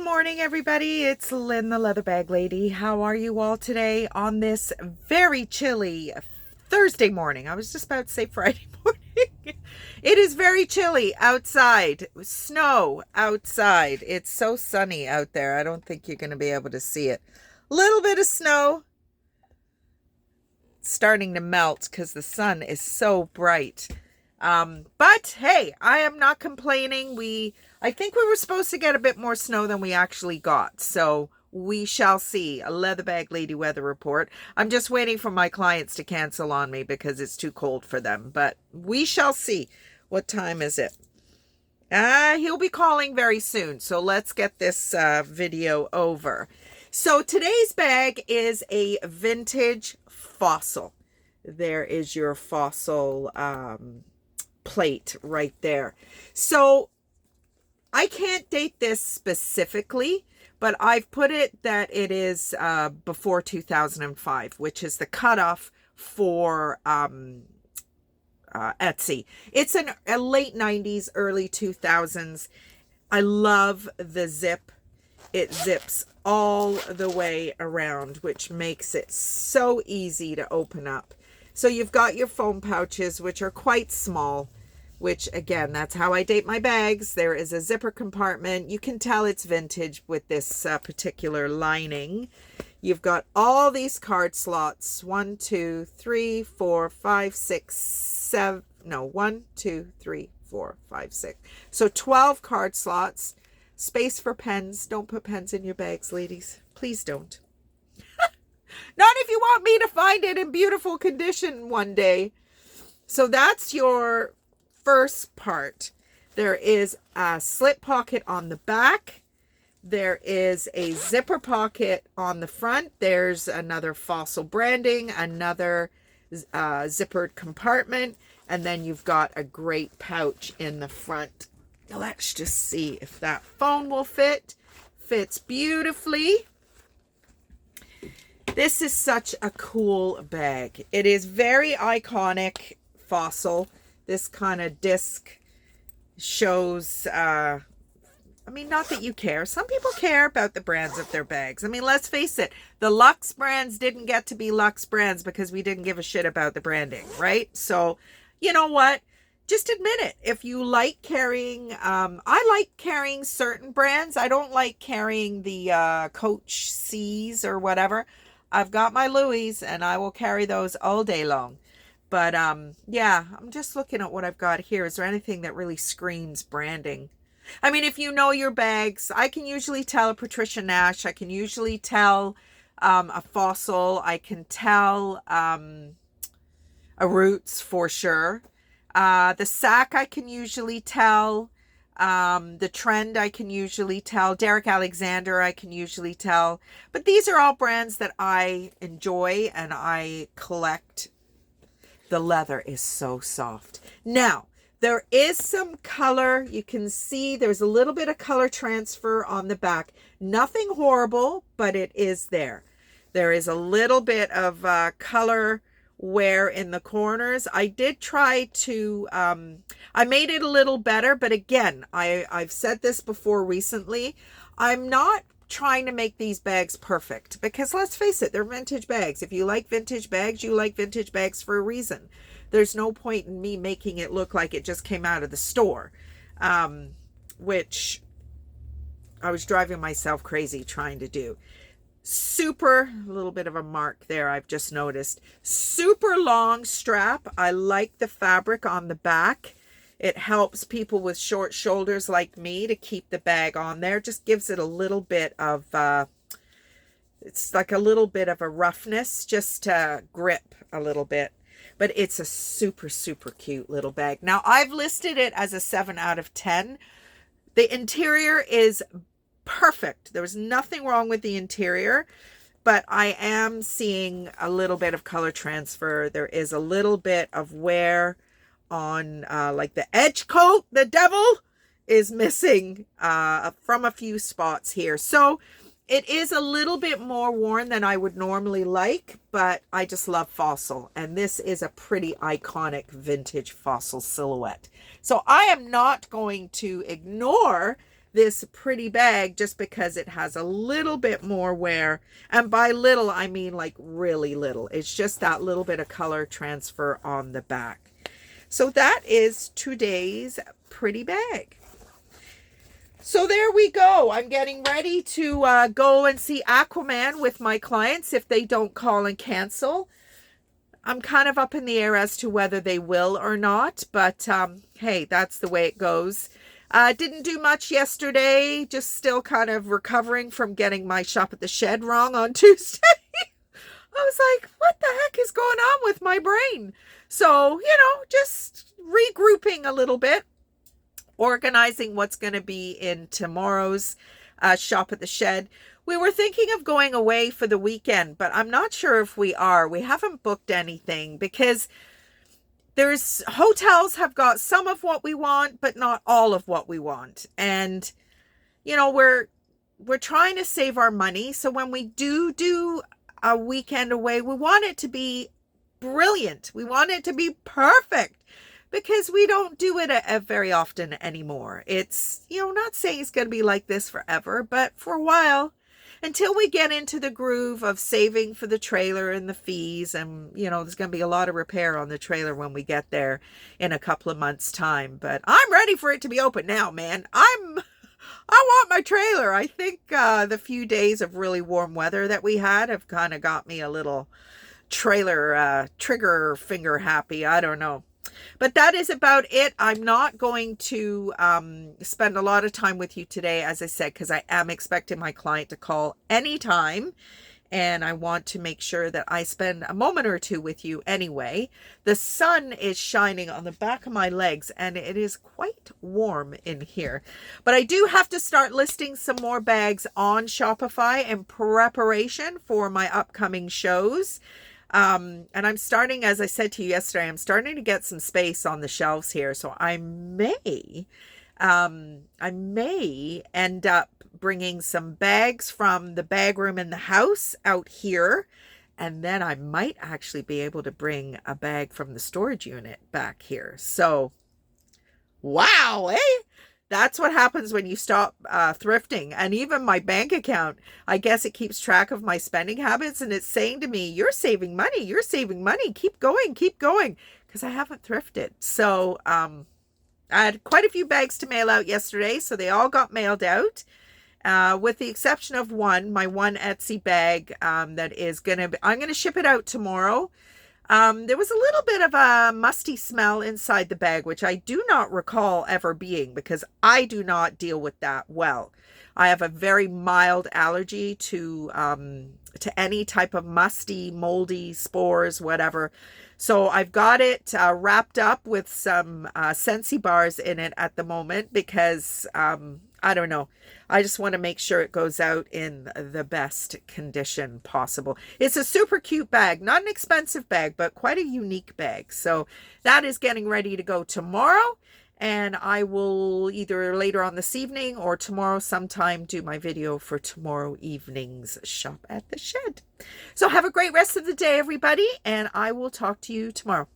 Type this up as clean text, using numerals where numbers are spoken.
Morning, everybody. It's Lynn, the Leather Bag Lady. How are you all today on this very chilly Thursday morning? I was just about to say Friday morning. It is very chilly outside. Snow outside. It's so sunny out there. I don't think you're going to be able to see it. Little bit of snow starting to melt because the sun is so bright. But hey, I am not complaining. I think we were supposed to get a bit more snow than we actually got. So we shall see. A Leather Bag Lady weather report. I'm just waiting for my clients to cancel on me because it's too cold for them. But we shall see. What time is it? He'll be calling very soon. So let's get this video over. So today's bag is a vintage Fossil. There is your Fossil plate right there. So I can't date this specifically, but I've put it that it is before 2005, which is the cutoff for Etsy. It's a late 90s, early 2000s. I love the zip. It zips all the way around, which makes it so easy to open up. So you've got your foam pouches, which are quite small, which again, that's how I date my bags. There is a zipper compartment. You can tell it's vintage with this particular lining. You've got all these card slots. 1, 2, 3, 4, 5, 6, 7. No, 1, 2, 3, 4, 5, 6. So 12 card slots. Space for pens. Don't put pens in your bags, ladies. Please don't. Not if you want me to find it in beautiful condition one day. So that's your first part. There is a slip pocket on the back. There is a zipper pocket on the front. There's another Fossil branding, another zippered compartment, and then you've got a great pouch in the front. Let's just see if that phone will fit. Fits beautifully. This is such a cool bag. It is very iconic Fossil. This kind of disc shows, I mean, not that you care. Some people care about the brands of their bags. I mean, let's face it. The Luxe brands didn't get to be Luxe brands because we didn't give a shit about the branding, right? So, you know what? Just admit it. If you like carrying, I like carrying certain brands. I don't like carrying the Coach C's or whatever. I've got my Louis and I will carry those all day long. But yeah, I'm just looking at what I've got here. Is there anything that really screams branding? I mean, if you know your bags, I can usually tell a Patricia Nash. I can usually tell a Fossil. I can tell a Roots for sure. The Sac I can usually tell. The Trend I can usually tell. Derek Alexander I can usually tell. But these are all brands that I enjoy and I collect. The leather is so soft. Now, there is some color. You can see there's a little bit of color transfer on the back. Nothing horrible, but it is there. There is a little bit of color wear in the corners. I did try to, I made it a little better, but again, I've said this before recently, I'm not trying to make these bags perfect because let's face it, they're vintage bags. If you like vintage bags, you like vintage bags for a reason. There's no point in me making it look like it just came out of the store, which I was driving myself crazy trying to do. Super, a little bit of a mark there I've just noticed. Super long strap. I like the fabric on the back. It helps people with short shoulders like me to keep the bag on there. Just gives it a little bit of, it's like a little bit of a roughness just to grip a little bit. But it's a super, super cute little bag. Now, I've listed it as a 7 out of 10. The interior is perfect. There was nothing wrong with the interior, but I am seeing a little bit of color transfer. There is a little bit of wear on like the edge coat. The devil is missing from a few spots here. So it is a little bit more worn than I would normally like, but I just love Fossil. And this is a pretty iconic vintage Fossil silhouette. So I am not going to ignore this pretty bag just because it has a little bit more wear. And by little, I mean like really little. It's just that little bit of color transfer on the back. So that is today's pretty bag. So there we go. I'm getting ready to go and see Aquaman with my clients if they don't call and cancel. I'm kind of up in the air as to whether they will or not, but hey, that's the way it goes. Didn't do much yesterday, just still kind of recovering from getting my shop at the shed wrong on Tuesday. I was like, what the heck is going on with my brain? So, just regrouping a little bit, organizing what's going to be in tomorrow's shop at the shed. We were thinking of going away for the weekend, but I'm not sure if we are. We haven't booked anything because hotels have got some of what we want, but not all of what we want. And, we're trying to save our money. So when we do a weekend away, we want it to be brilliant. We want it to be perfect because we don't do it very often anymore. It's, not saying it's going to be like this forever, but for a while, until we get into the groove of saving for the trailer and the fees. And, there's going to be a lot of repair on the trailer when we get there in a couple of months' time. But I'm ready for it to be open now, man. I want my trailer. I think the few days of really warm weather that we had have kind of got me a little trailer trigger finger happy. I don't know. But that is about it. I'm not going to spend a lot of time with you today, as I said, because I am expecting my client to call anytime. And I want to make sure that I spend a moment or two with you anyway. The sun is shining on the back of my legs and it is quite warm in here. But I do have to start listing some more bags on Shopify in preparation for my upcoming shows. And I'm starting, as I said to you yesterday, I'm starting to get some space on the shelves here. So I may end up bringing some bags from the bag room in the house out here. And then I might actually be able to bring a bag from the storage unit back here. So, wow, eh? That's what happens when you stop thrifting. And even my bank account, I guess it keeps track of my spending habits. And it's saying to me, you're saving money. You're saving money. Keep going. Keep going. Because I haven't thrifted. So I had quite a few bags to mail out yesterday. So they all got mailed out. With the exception of my one Etsy bag that is I'm going to ship it out tomorrow. There was a little bit of a musty smell inside the bag, which I do not recall ever being because I do not deal with that well. I have a very mild allergy to any type of musty, moldy spores, whatever. So I've got it wrapped up with some Scentsy bars in it at the moment because I don't know. I just want to make sure it goes out in the best condition possible. It's a super cute bag, not an expensive bag, but quite a unique bag. So that is getting ready to go tomorrow. And I will either later on this evening or tomorrow sometime do my video for tomorrow evening's shop at the shed. So have a great rest of the day, everybody. And I will talk to you tomorrow.